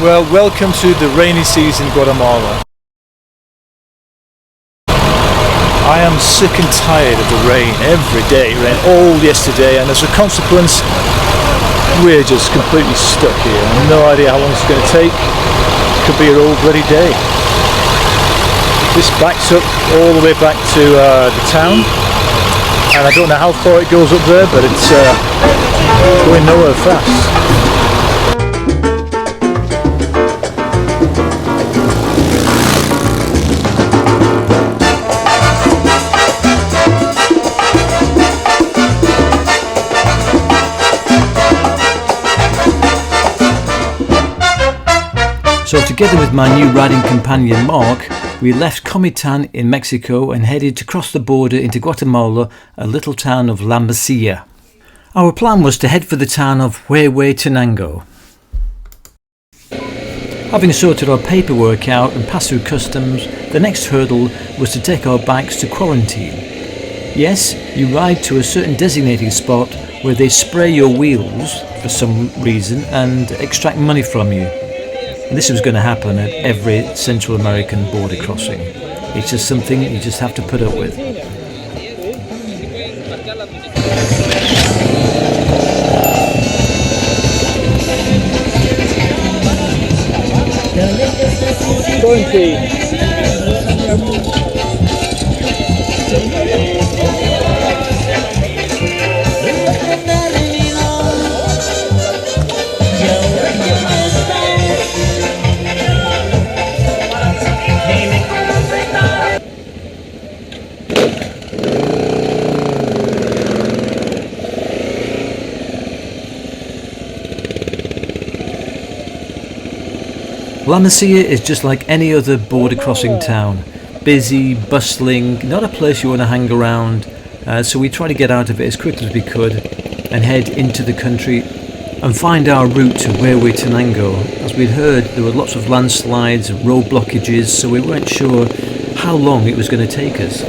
Well, welcome to the rainy season in Guatemala. I am sick and tired of the rain every day. It rained all yesterday, and as a consequence we're just completely stuck here. I have no idea how long it's going to take. It could be a road bloody day. This backs up all the way back to the town, and I don't know how far it goes up there, but it's going nowhere fast. So together with my new riding companion Mark, we left Comitán in Mexico and headed to cross the border into Guatemala, a little town of La Mesilla. Our plan was to head for the town of Huehuetenango. Having sorted our paperwork out and passed through customs, the next hurdle was to take our bikes to quarantine. Yes, you ride to a certain designated spot where they spray your wheels for some reason and extract money from you. And this was going to happen at every Central American border crossing. It's just something you just have to put up with. La Mesilla is just like any other border crossing town. Busy, bustling, not a place you want to hang around. So we tried to get out of it as quickly as we could and head into the country and find our route to Huehuetenango. As we'd heard, there were lots of landslides, road blockages, so we weren't sure how long it was going to take us.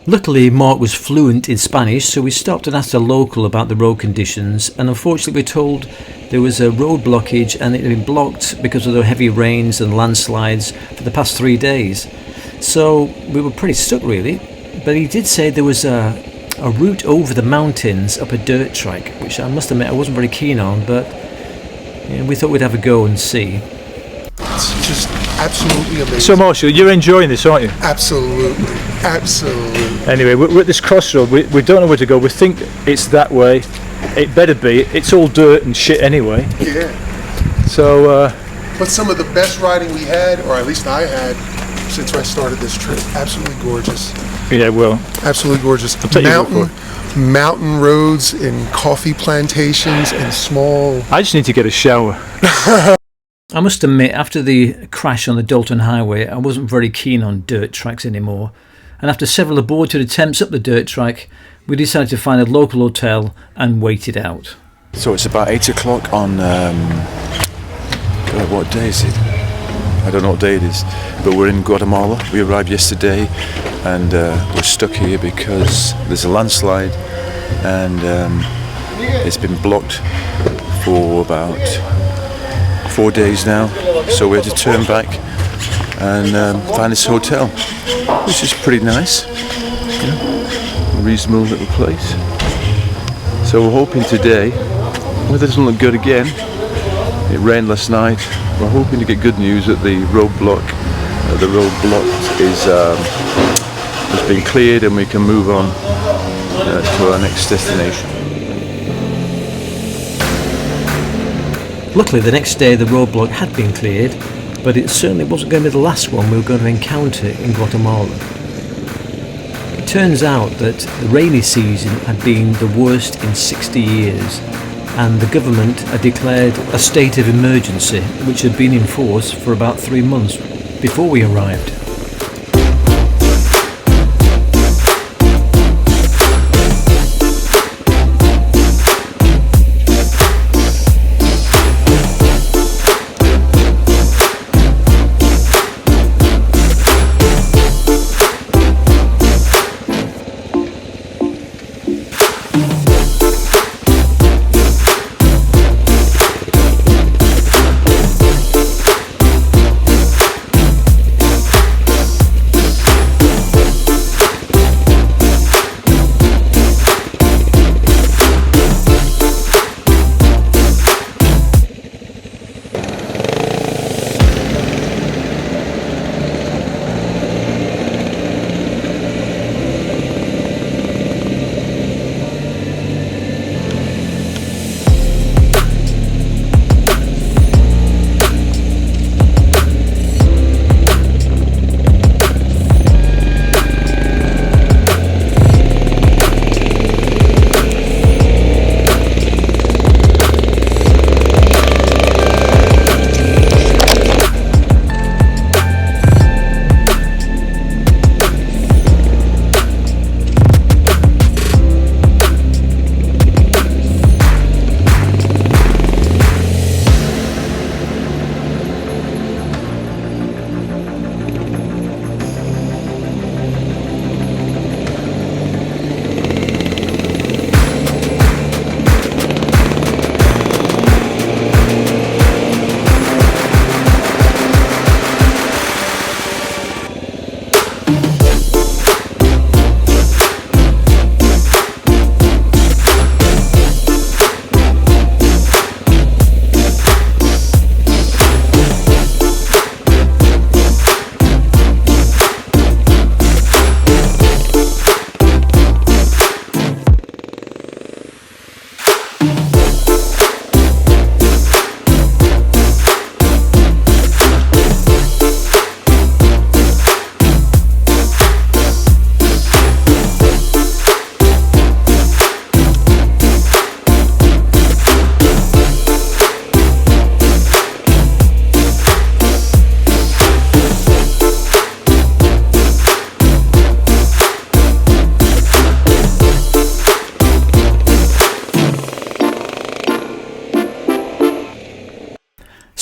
Luckily, Mark was fluent in Spanish, so we stopped and asked a local about the road conditions, and unfortunately we were told there was a road blockage and it had been blocked because of the heavy rains and landslides for the past 3 days. So we were pretty stuck really, but he did say there was a route over the mountains up a dirt track, which I must admit I wasn't very keen on, but we thought we'd have a go and see. It's just absolutely amazing. So Marshall, you're enjoying this, aren't you? Absolutely, absolutely. Anyway, we're at this crossroad. We don't know where to go. We think it's that way. It better be. It's all dirt and shit anyway. Yeah. So. But some of the best riding we had, or at least I had, since I started this trip. Absolutely gorgeous. Yeah, well. Absolutely gorgeous. Mountain roads and coffee plantations and small. I just need to get a shower. I must admit, after the crash on the Dalton Highway, I wasn't very keen on dirt tracks anymore. And after several aborted attempts up the dirt track, we decided to find a local hotel and wait it out. So it's about 8 o'clock on, God, what day is it? I don't know what day it is, but we're in Guatemala. We arrived yesterday and we're stuck here because there's a landslide and it's been blocked for about 4 days now. So we had to turn back and find this hotel, which is pretty nice, a reasonable little place. So we're hoping today, weather doesn't look good again. It rained last night. We're hoping to get good news that the roadblock has been cleared and we can move on to our next destination. Luckily, the next day the roadblock had been cleared, but it certainly wasn't going to be the last one we were going to encounter in Guatemala. It turns out that the rainy season had been the worst in 60 years, and the government had declared a state of emergency, which had been in force for about 3 months before we arrived.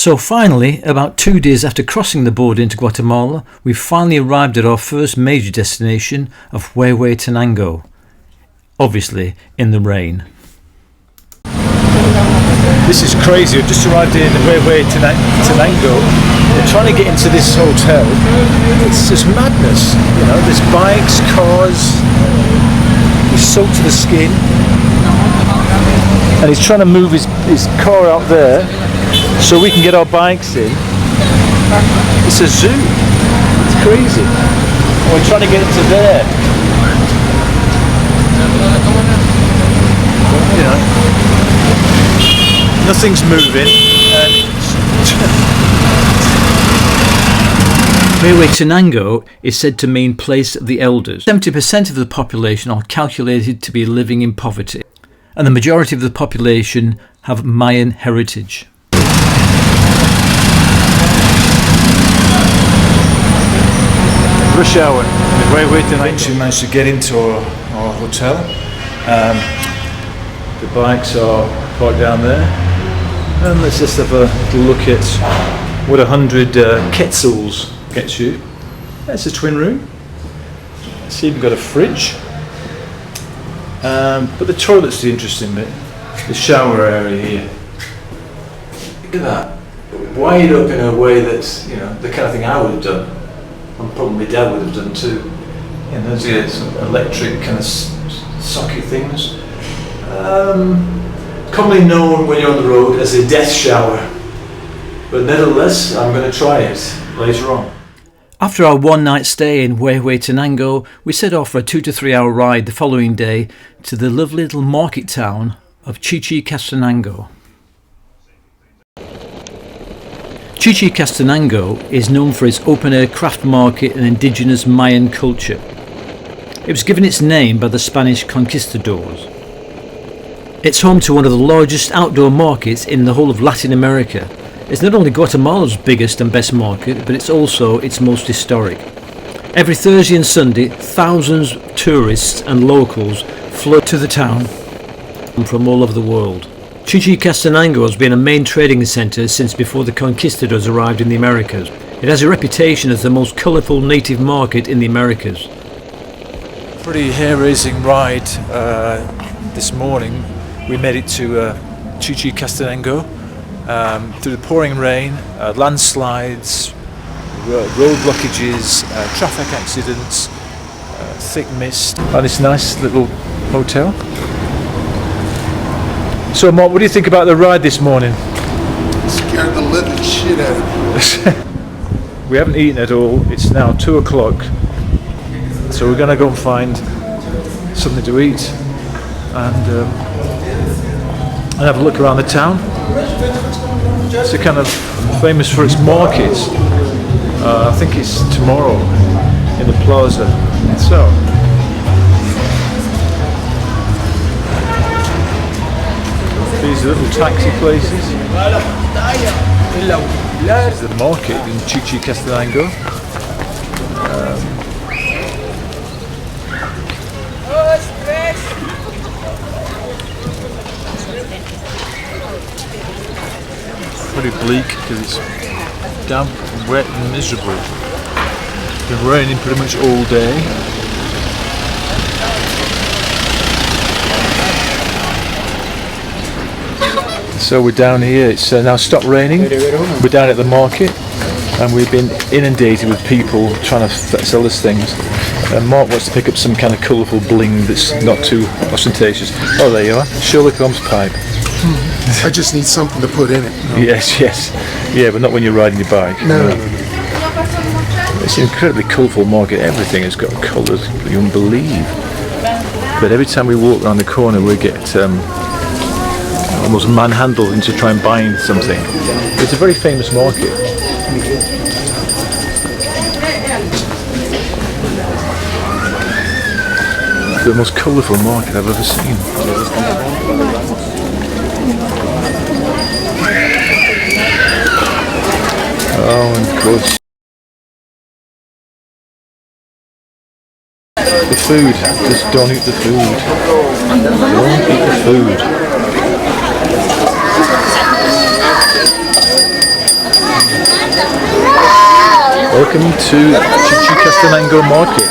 So finally, about 2 days after crossing the border into Guatemala, we finally arrived at our first major destination of Huehuetenango. Obviously in the rain. This is crazy. We've just arrived in Huehuetenango. We're trying to get into this hotel. It's just madness. You know, there's bikes, cars. He's soaked to the skin. And he's trying to move his car out there so we can get our bikes in. It's a zoo. It's crazy. And we're trying to get into there. You know. Nothing's moving. Huehuetenango is said to mean place of the elders. 70% of the population are calculated to be living in poverty, and the majority of the population have Mayan heritage. Rush hour. Eventually managed to get into our hotel. The bikes are parked down there. And let's just have a little look at what 100 quetzals gets you. That's a twin room. It's even got a fridge. But the toilet's the interesting bit. The shower area here. Look at that. Wired up in a way that's, you know, the kind of thing I would have done. And probably my dad would have done too. You know, there's some electric kind of socket things. Commonly known when you're on the road as a death shower, but nevertheless I'm going to try it later on. After our one-night stay in Huehuetenango, we set off for a 2 to 3 hour ride the following day to the lovely little market town of Chichicastenango. Chichicastenango is known for its open-air craft market and indigenous Mayan culture. It was given its name by the Spanish conquistadors. It's home to one of the largest outdoor markets in the whole of Latin America. It's not only Guatemala's biggest and best market, but it's also its most historic. Every Thursday and Sunday, thousands of tourists and locals flood to the town from all over the world. Chichicastenango has been a main trading centre since before the conquistadors arrived in the Americas. It has a reputation as the most colourful native market in the Americas. Pretty hair-raising ride this morning. We made it to Chichicastenango through the pouring rain, landslides, road blockages, traffic accidents, thick mist, and this nice little hotel. So Mark, what do you think about the ride this morning? Scared the living shit out of me. We haven't eaten at all. It's now 2 o'clock, so we're going to go and find something to eat and have a look around the town. It's a kind of famous for its markets. I think it's tomorrow in the plaza. So these are little taxi places. This is the market in Chichicastenango. Pretty bleak because it's damp, wet and miserable. It's been raining pretty much all day. So we're down here, it's now stopped raining. We're down at the market and we've been inundated with people trying to sell us things. Mark wants to pick up some kind of colourful bling that's not too ostentatious. Oh, there you are, Sherlock Holmes pipe. I just need something to put in it. No. Yes. Yeah, but not when you're riding your bike. No. It's an incredibly colourful market. Everything has got colours you wouldn't believe. But every time we walk around the corner, we get almost manhandled into trying buying something. It's a very famous market. The most colourful market I've ever seen. Oh, and of course the food. Just don't eat the food. Don't eat the food. welcome to Chichicastenango Market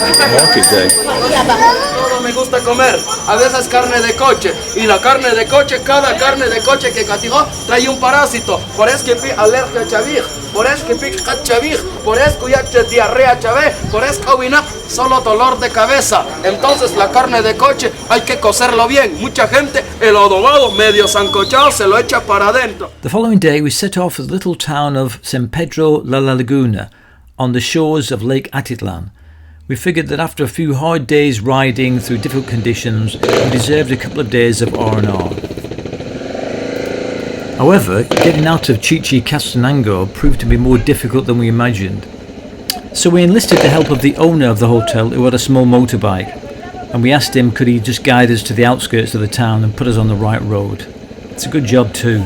Day. Todo me gusta comer, a veces carne de coche, y la carne de coche, cada carne de coche que catigó trae un parásito, por eso que pi alergia a chavir, por eso que pi chavir, por eso que ya diarrea chavé, por eso que solo dolor de cabeza. Entonces la carne de coche hay que cocerlo bien, mucha gente el adobado medio sancochado se lo echa para adentro. The following day we set off for the little town of San Pedro la Laguna on the shores of Lake Atitlan. We figured that after a few hard days riding through difficult conditions, we deserved a couple of days of R&R. However, getting out of Chichicastenango proved to be more difficult than we imagined. So we enlisted the help of the owner of the hotel, who had a small motorbike, and we asked him could he just guide us to the outskirts of the town and put us on the right road. It's a good job too.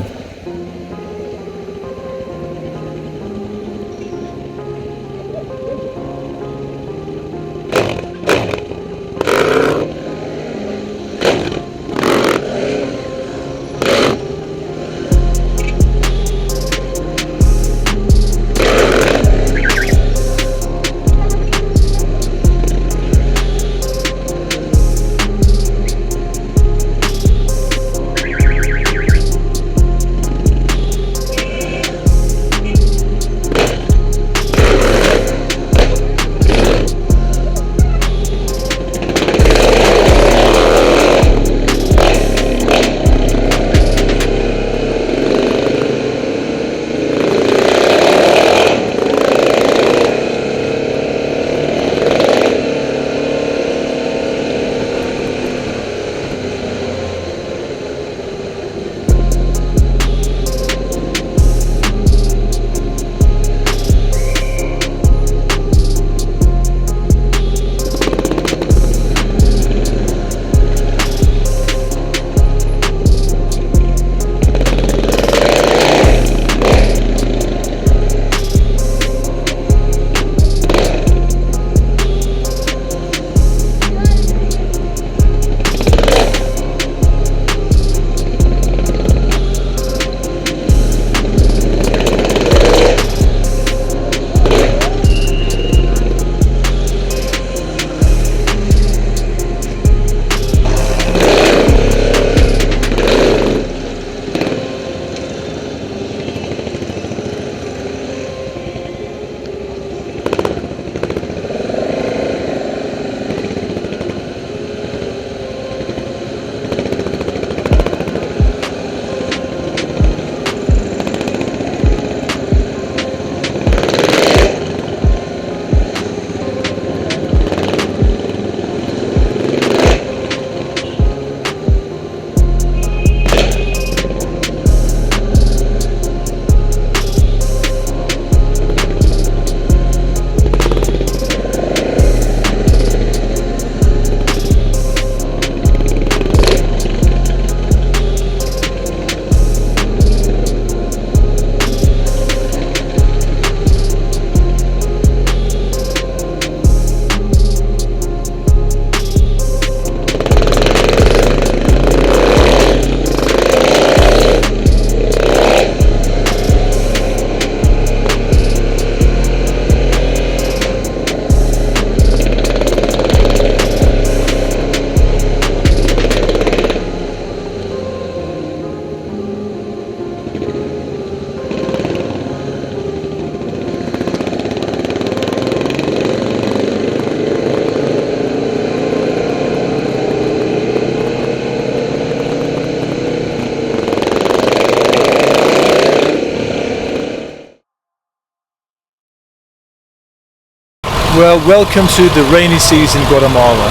Well, welcome to the rainy season in Guatemala.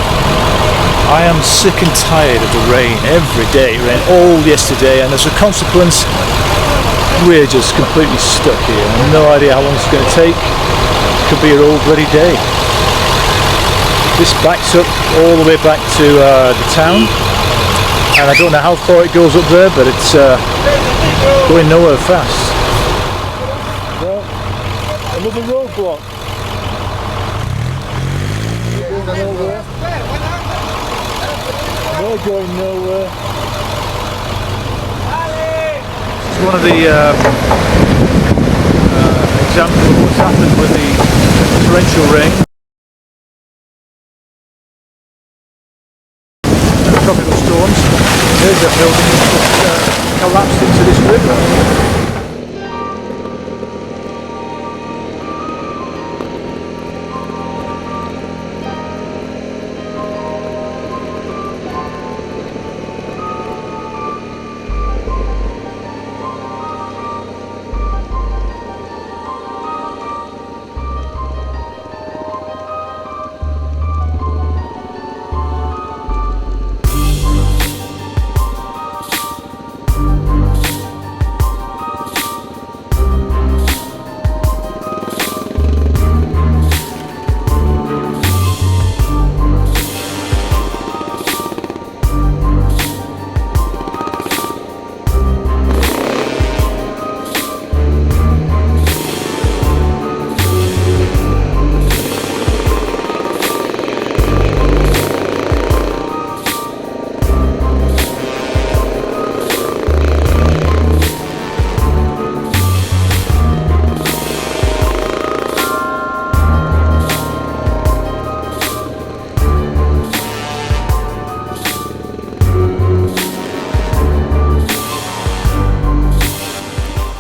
I am sick and tired of the rain every day. It rained all yesterday, and as a consequence we're just completely stuck here. I have no idea how long it's going to take. It could be a all bloody day. This backs up all the way back to the town, and I don't know how far it goes up there, but it's going nowhere fast. Well, another roadblock. Nowhere. We're going nowhere. It's one of the examples of what's happened with the torrential rain. Tropical storms. There's a building that just collapsed into this river.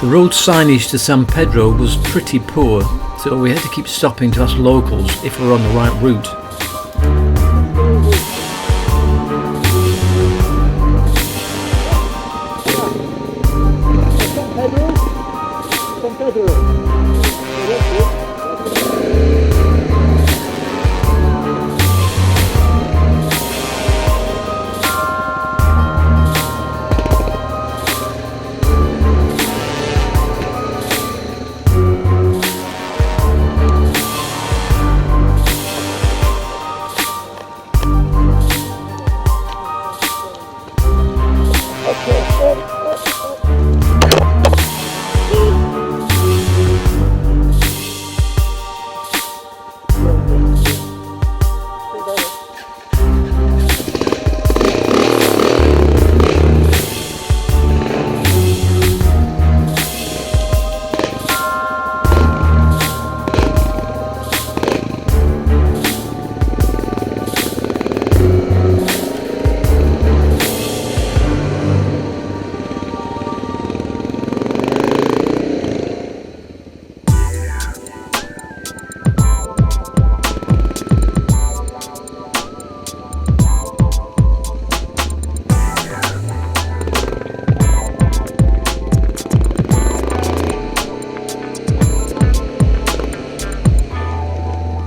The road signage to San Pedro was pretty poor, so we had to keep stopping to ask locals if we were on the right route.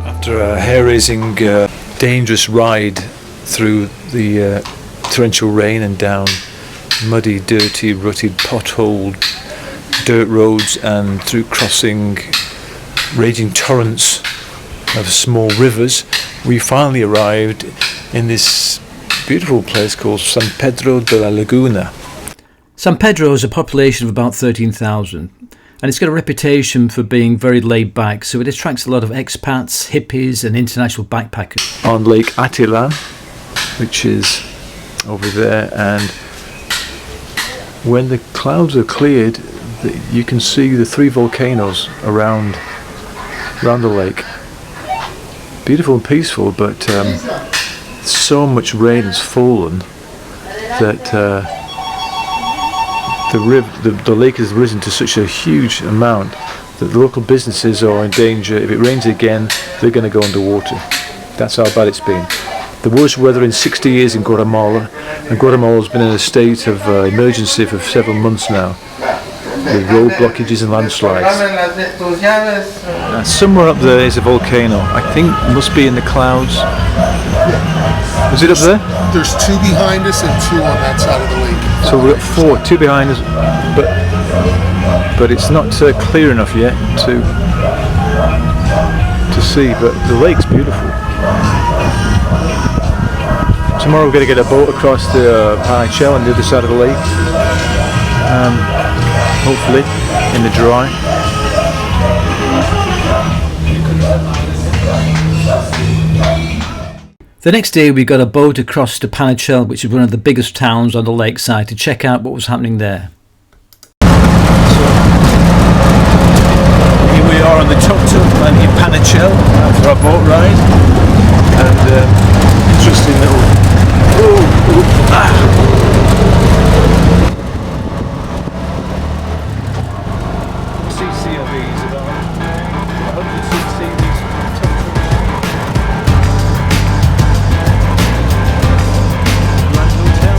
After a hair-raising, dangerous ride through the torrential rain and down muddy, dirty, rutted, potholed dirt roads and through crossing raging torrents of small rivers, we finally arrived in this beautiful place called San Pedro de la Laguna. San Pedro has a population of about 13,000. And it's got a reputation for being very laid back, so it attracts a lot of expats, hippies and international backpackers. On Lake Atitlan, which is over there, and when the clouds are cleared, you can see the three volcanoes around the lake. Beautiful and peaceful, but so much rain has fallen that the lake has risen to such a huge amount that the local businesses are in danger. If it rains again, they're going to go underwater. That's how bad it's been. The worst weather in 60 years in Guatemala, and Guatemala's been in a state of emergency for several months now, with road blockages and landslides. Somewhere up there is a volcano. I think it must be in the clouds. Is it up there? There's two behind us and two on that side of the lake. So we've got four, two behind us, but it's not clear enough yet to see. But the lake's beautiful. Tomorrow we're going to get a boat across the Panichel on the other side of the lake, hopefully in the dry. The next day we got a boat across to Panichel, which is one of the biggest towns on the lakeside, to check out what was happening there. Here we are on the tuk-tuk and Ipanachel after our boat ride, and interesting little cc of these, about 100cc these tuk-tuks. Grand Hotel.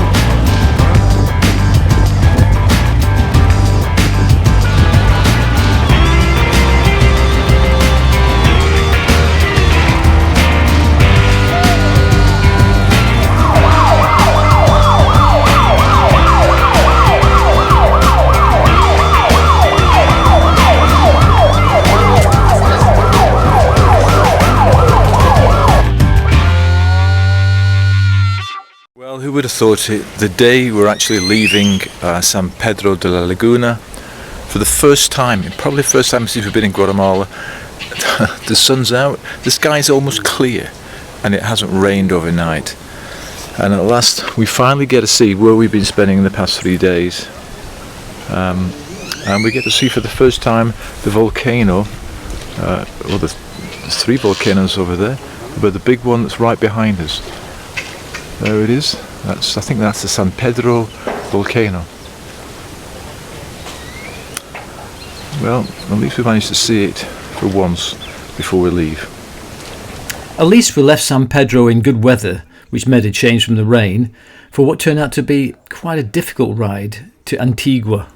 Well, who would have thought it? The day we're actually leaving San Pedro de la Laguna, for the first time, probably the first time since we've been in Guatemala, the sun's out, the sky's almost clear, and it hasn't rained overnight. And at last, we finally get to see where we've been spending the past 3 days. And we get to see for the first time the volcano, well, there's 3 volcanoes over there, but the big one that's right behind us. There it is. I think that's the San Pedro volcano. Well, at least we managed to see it for once before we leave. At least we left San Pedro in good weather, which made a change from the rain, for what turned out to be quite a difficult ride to Antigua.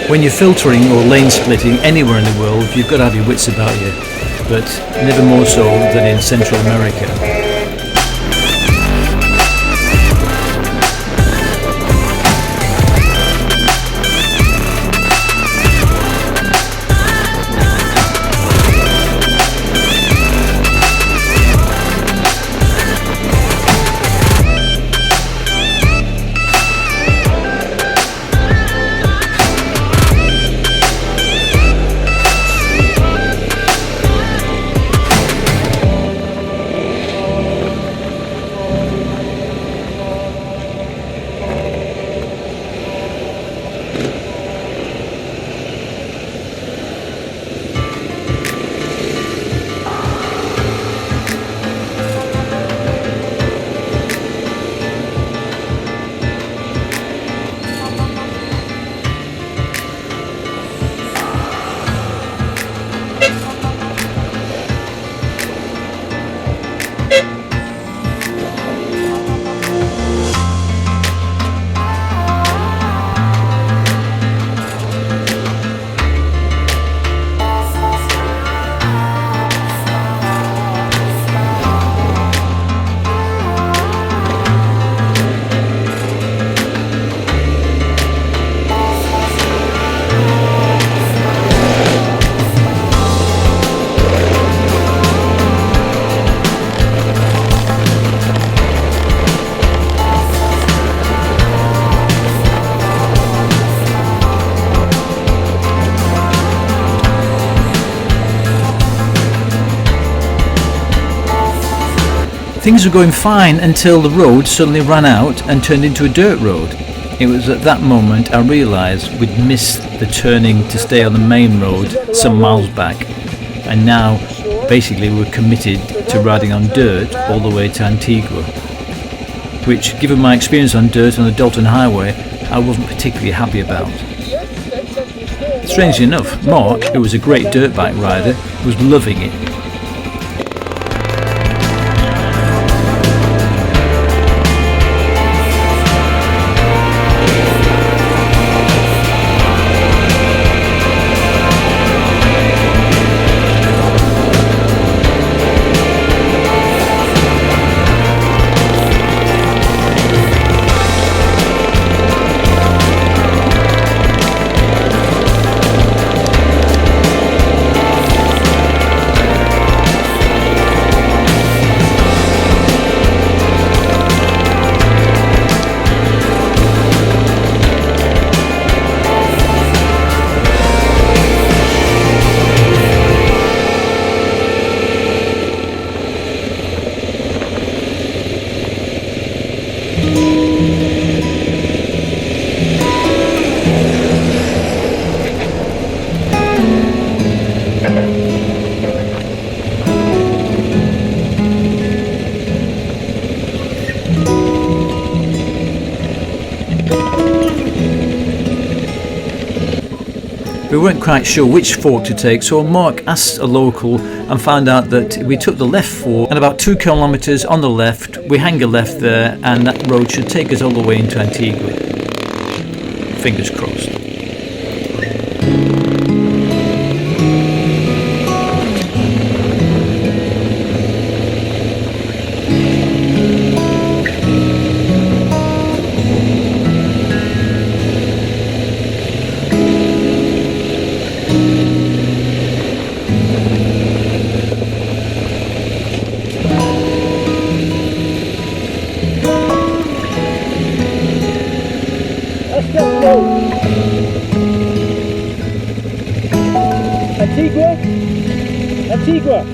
When you're filtering or lane splitting anywhere in the world, you've got to have your wits about you, but never more so than in Central America. Things were going fine until the road suddenly ran out and turned into a dirt road. It was at that moment I realised we'd missed the turning to stay on the main road some miles back, and now basically we're committed to riding on dirt all the way to Antigua, which, given my experience on dirt on the Dalton Highway, I wasn't particularly happy about. Strangely enough, Mark, who was a great dirt bike rider, was loving it. We weren't quite sure which fork to take, so Mark asked a local and found out that we took the left fork, and about 2 kilometres on the left we hang a left there, and that road should take us all the way into Antigua. Fingers crossed. Antigua.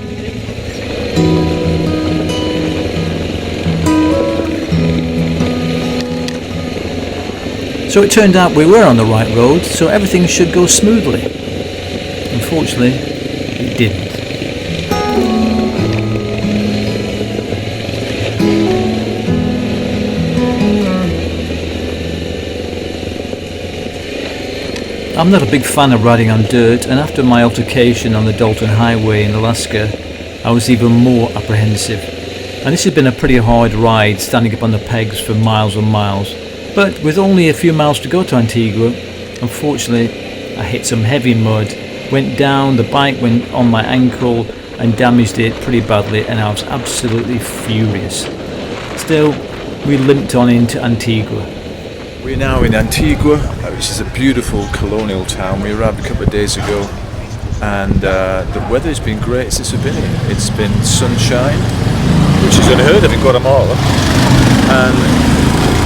So it turned out we were on the right road, so everything should go smoothly. Unfortunately, it didn't. I'm not a big fan of riding on dirt, and after my altercation on the Dalton Highway in Alaska, I was even more apprehensive. And this has been a pretty hard ride, standing up on the pegs for miles and miles. But with only a few miles to go to Antigua, unfortunately I hit some heavy mud, went down, the bike went on my ankle and damaged it pretty badly, and I was absolutely furious. Still, we limped on into Antigua. We're now in Antigua, which is a beautiful colonial town. We arrived a couple of days ago, and the weather has been great since we've been here. It's been sunshine, which is unheard of in Guatemala, and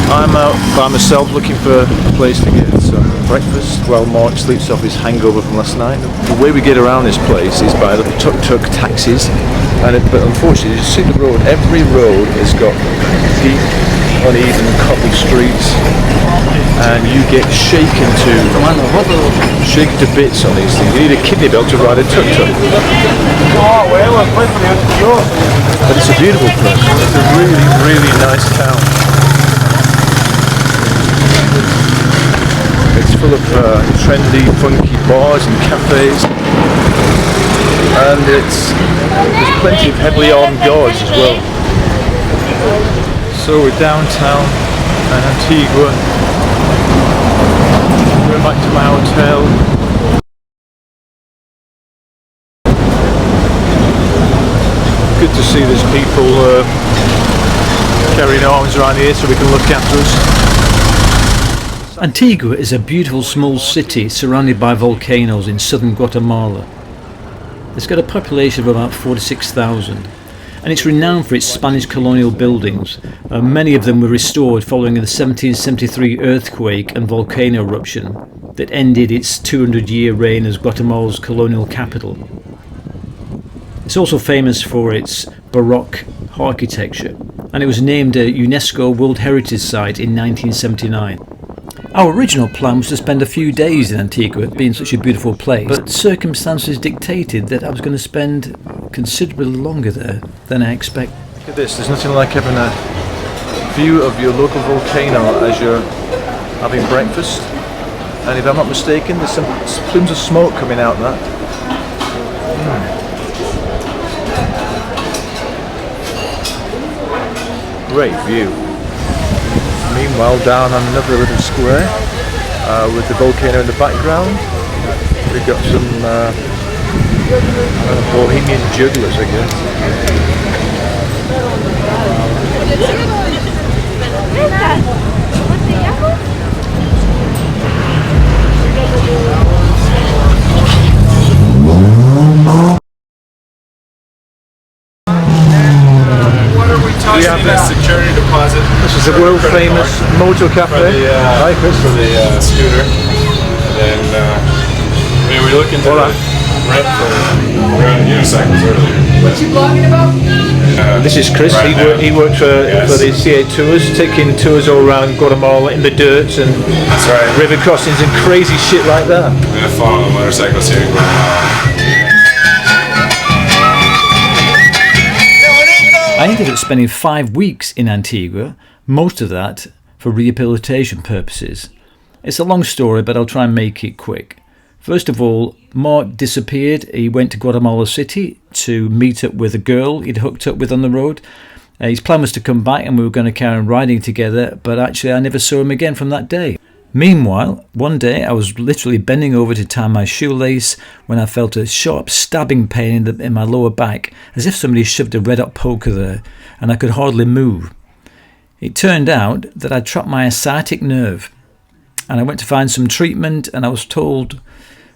I'm out by myself looking for a place to get some breakfast while Mark sleeps off his hangover from last night. The way we get around this place is by little tuk-tuk taxis, but unfortunately you see the road, every road has got deep, uneven cobbled streets, and you get shaken to bits on these things. You need a kidney belt to ride a tuk-tuk. But it's a beautiful place. It's a really, really nice town. It's full of trendy, funky bars and cafes, and there's plenty of heavily armed guards as well. So we're downtown in Antigua. We're back to my hotel. Good to see there's people carrying arms around here so we can look after us. Antigua is a beautiful small city surrounded by volcanoes in southern Guatemala. It's got a population of about 46,000, and it's renowned for its Spanish colonial buildings. Many of them were restored following the 1773 earthquake and volcano eruption that ended its 200-year reign as Guatemala's colonial capital. It's also famous for its Baroque architecture, and it was named a UNESCO World Heritage Site in 1979. Our original plan was to spend a few days in Antigua, being such a beautiful place, but circumstances dictated that I was going to spend considerably longer there than I expected. Look at this, there's nothing like having a view of your local volcano as you're having breakfast. And if I'm not mistaken, there's some plumes of smoke coming out that. Great view. Meanwhile, down on another little square with the volcano in the background, we've got some Bohemian jugglers, I guess. We have a security deposit. This is the world famous motor cafe. Hi Chris. For the scooter. And then we were looking to rent for unicycles earlier. What you blogging about? This is Chris. Right he worked for the CA Tours, taking tours all around Guatemala in the dirt and That's right. river crossings and crazy shit like that. We're gonna follow the motorcycles here in Guatemala. I ended up spending 5 weeks in Antigua, most of that for rehabilitation purposes. It's a long story, but I'll try and make it quick. First of all, Mark disappeared. He went to Guatemala City to meet up with a girl he'd hooked up with on the road. His plan was to come back and we were going to carry on riding together, but actually I never saw him again from that day. Meanwhile, one day I was literally bending over to tie my shoelace when I felt a sharp stabbing pain in my lower back, as if somebody shoved a red hot poker there, and I could hardly move. It turned out that I'd trapped my sciatic nerve, and I went to find some treatment, and I was told,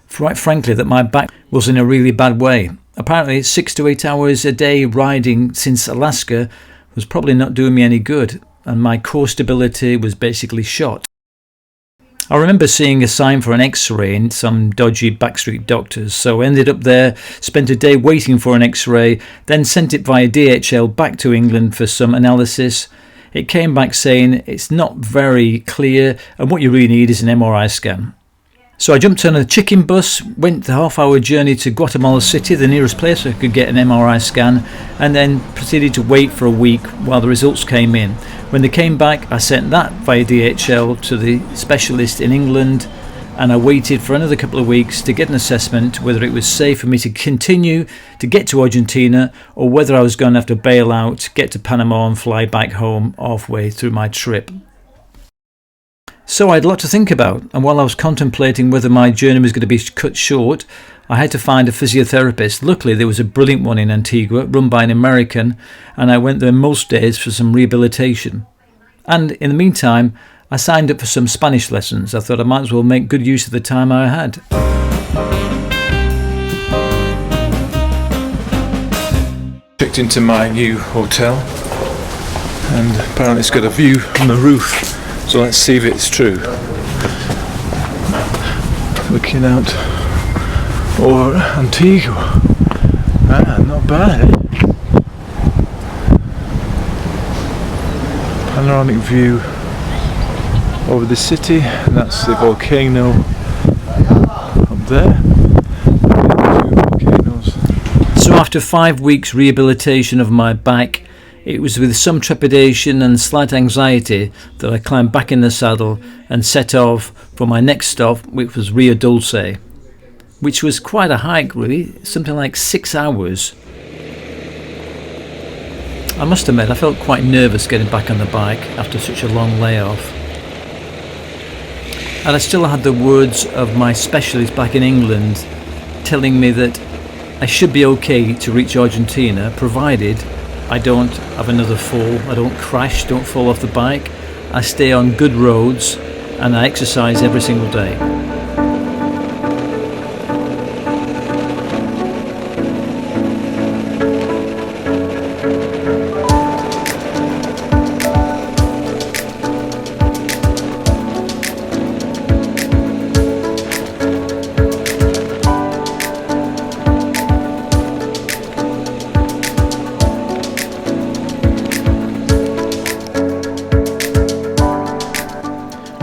quite frankly, that my back was in a really bad way. Apparently 6 to 8 hours a day riding since Alaska was probably not doing me any good, and my core stability was basically shot. I remember seeing a sign for an x-ray in some dodgy backstreet doctors, so I ended up there, spent a day waiting for an x-ray, then sent it via DHL back to England for some analysis. It came back saying it's not very clear and what you really need is an MRI scan. So I jumped on a chicken bus, went the half-hour journey to Guatemala City, the nearest place I could get an MRI scan, and then proceeded to wait for a week while the results came in. When they came back, I sent that via DHL to the specialist in England, and I waited for another couple of weeks to get an assessment whether it was safe for me to continue to get to Argentina or whether I was going to have to bail out, get to Panama and fly back home halfway through my trip. So I had a lot to think about, and while I was contemplating whether my journey was going to be cut short, I had to find a physiotherapist. Luckily there was a brilliant one in Antigua, run by an American, and I went there most days for some rehabilitation. And in the meantime, I signed up for some Spanish lessons. I thought I might as well make good use of the time I had. Checked into my new hotel, and apparently it's got a view from the roof. So let's see if it's true. Looking out over Antigua. Not bad, eh? Panoramic view over the city, and that's the volcano up there. So after 5 weeks rehabilitation of my back, it was with some trepidation and slight anxiety that I climbed back in the saddle and set off for my next stop, which was Rio Dulce, which was quite a hike really, something like 6 hours. I must admit I felt quite nervous getting back on the bike after such a long layoff. And I still had the words of my specialist back in England telling me that I should be okay to reach Argentina provided I don't have another fall, I don't crash, don't fall off the bike, I stay on good roads and I exercise every single day.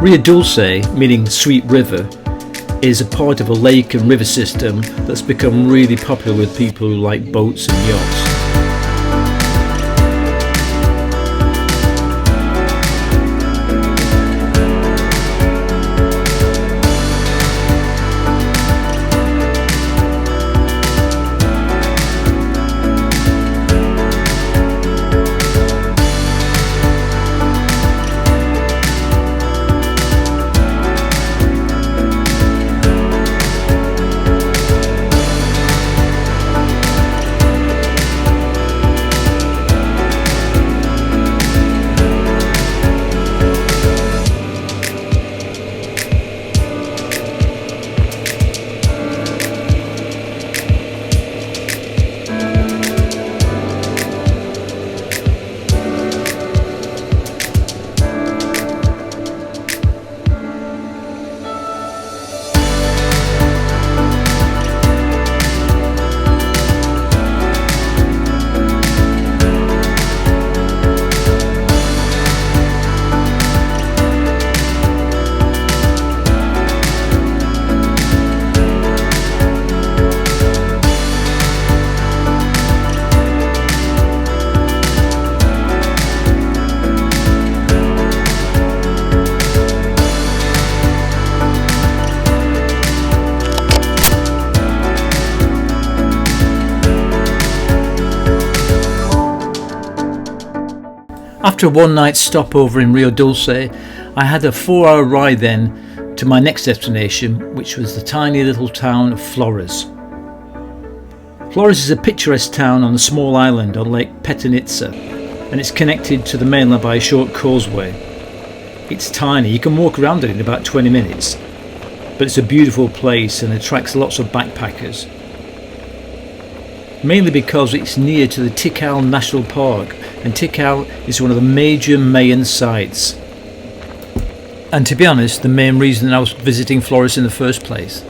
Rio Dulce, meaning sweet river, is a part of a lake and river system that's become really popular with people who like boats and yachts. After a one-night stopover in Rio Dulce, I had a 4-hour ride then to my next destination, which was the tiny little town of Flores. Flores is a picturesque town on a small island on Lake Petanitza, and it's connected to the mainland by a short causeway. It's tiny, you can walk around it in about 20 minutes, but it's a beautiful place and attracts lots of backpackers. Mainly because it's near to the Tikal National Park, and Tikal is one of the major Mayan sites. And to be honest, the main reason I was visiting Flores in the first place.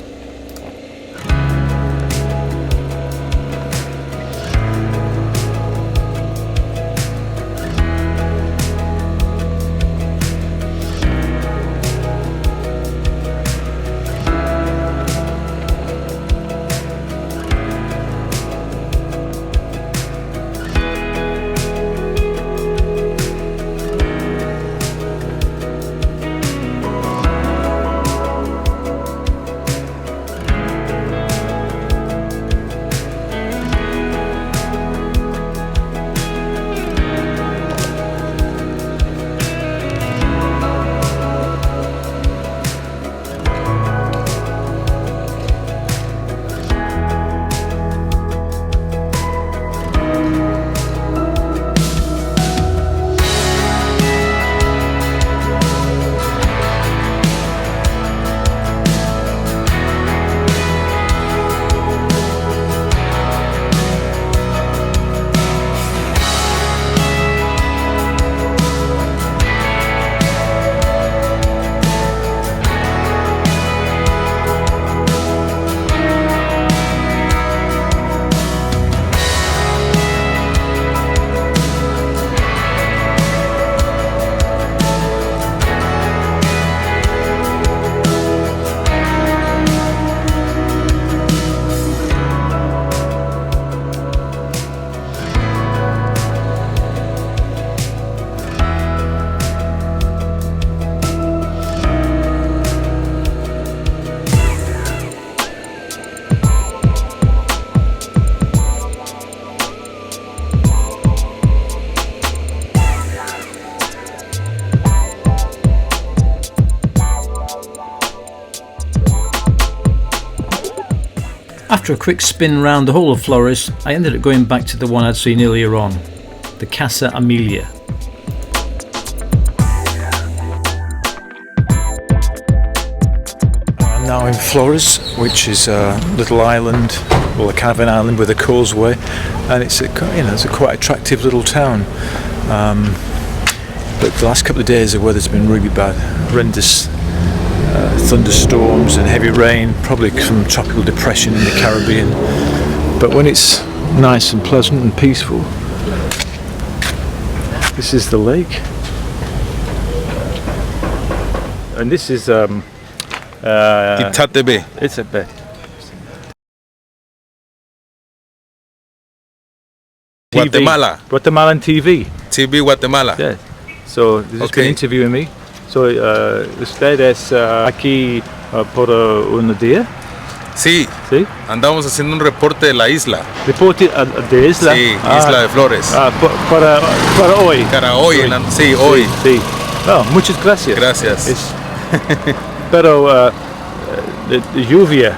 After a quick spin round the whole of Flores, I ended up going back to the one I'd seen earlier on, the Casa Amelia. I'm now in Flores, which is a little island, well, a kind of an island with a causeway, and it's a, it's a quite attractive little town. But the last couple of days the weather's been really bad, horrendous thunderstorms and heavy rain, probably from tropical depression in the Caribbean. But when it's nice and pleasant and peaceful, this is the lake. and this is Itatebe. it's a bit. Guatemala. Guatemalan TV. TV Guatemala. Yeah. So this has been Okay. interviewing me. So ustedes aquí por un día, Sí, ¿sí? andamos haciendo un reporte de la isla. Reporte de isla. Sí, isla de Flores. Para hoy. Para hoy, sí, hoy. Sí. Oh, muchas gracias. Gracias. Pero de lluvia,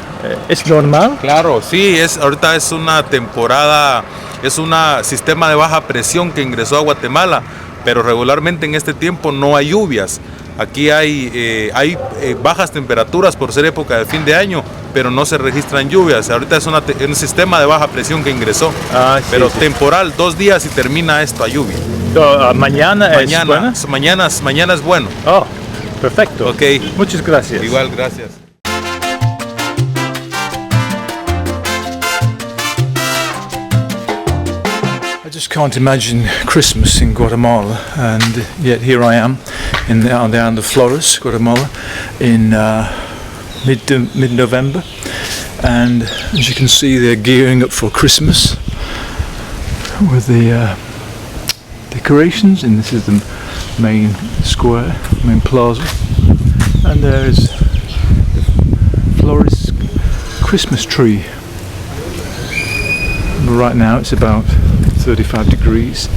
¿es normal? Claro, sí, ahorita es una temporada, es un sistema de baja presión que ingresó a Guatemala, pero regularmente en este tiempo no hay lluvias. Aquí hay bajas temperaturas por ser época de fin de año, pero no se registran lluvias. Ahorita es un sistema de baja presión que ingresó, Ah, sí, pero sí. temporal, 2 días y termina esto a lluvia. Mañana es buena. Mañana es bueno. Oh, perfecto. Ok. Muchas gracias. Igual, gracias. I just can't imagine Christmas in Guatemala, and yet here I am on the island of Flores, Guatemala, in mid-November, and as you can see, they're gearing up for Christmas with the decorations, and this is the main square, main plaza, and there is the Flores Christmas tree. Right now it's about 35 degrees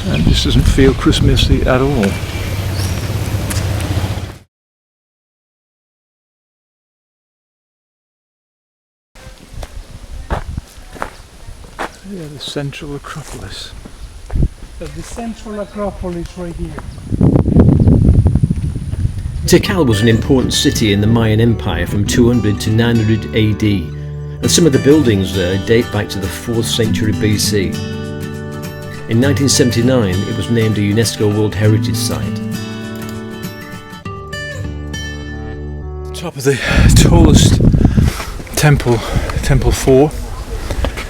and just doesn't feel Christmassy at all. Yeah, the central Acropolis. The central Acropolis right here. Tikal was an important city in the Mayan Empire from 200 to 900 AD, and some of the buildings there date back to the 4th century BC. In 1979, it was named a UNESCO World Heritage Site. Top of the tallest temple, Temple 4,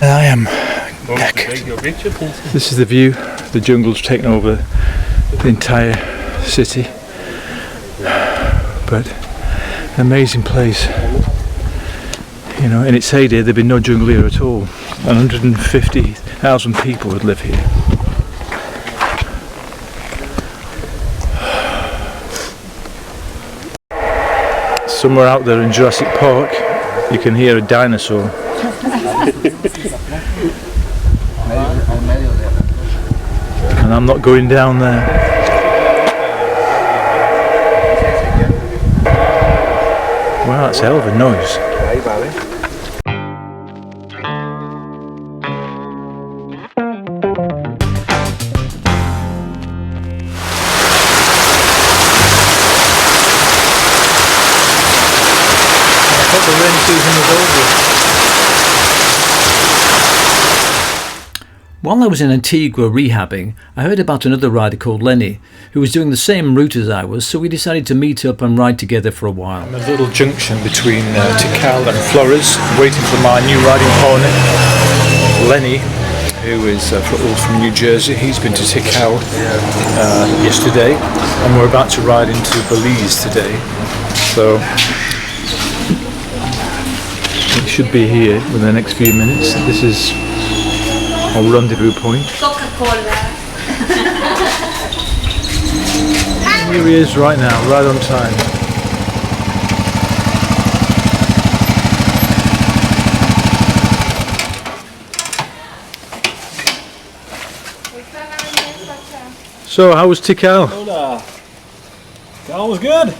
and I am knackered. This is the view. The jungle's taken over the entire city, but an amazing place. You know, in its heyday there'd been no jungle here at all. 150,000 people would live here. Somewhere out there in Jurassic Park you can hear a dinosaur. And I'm not going down there. Wow, that's a hell of a noise. I thought the rainy season was over. While I was in Antigua rehabbing, I heard about another rider called Lenny, who was doing the same route as I was, so we decided to meet up and ride together for a while. I'm a little junction between Tikal and Flores, waiting for my new riding partner, Lenny, who is from New Jersey. He's been to Tikal yesterday, and we're about to ride into Belize today. So it should be here within the next few minutes. This is our rendezvous point. Coca-Cola. Here he is right now, right on time. So, how was Tikal? That was good.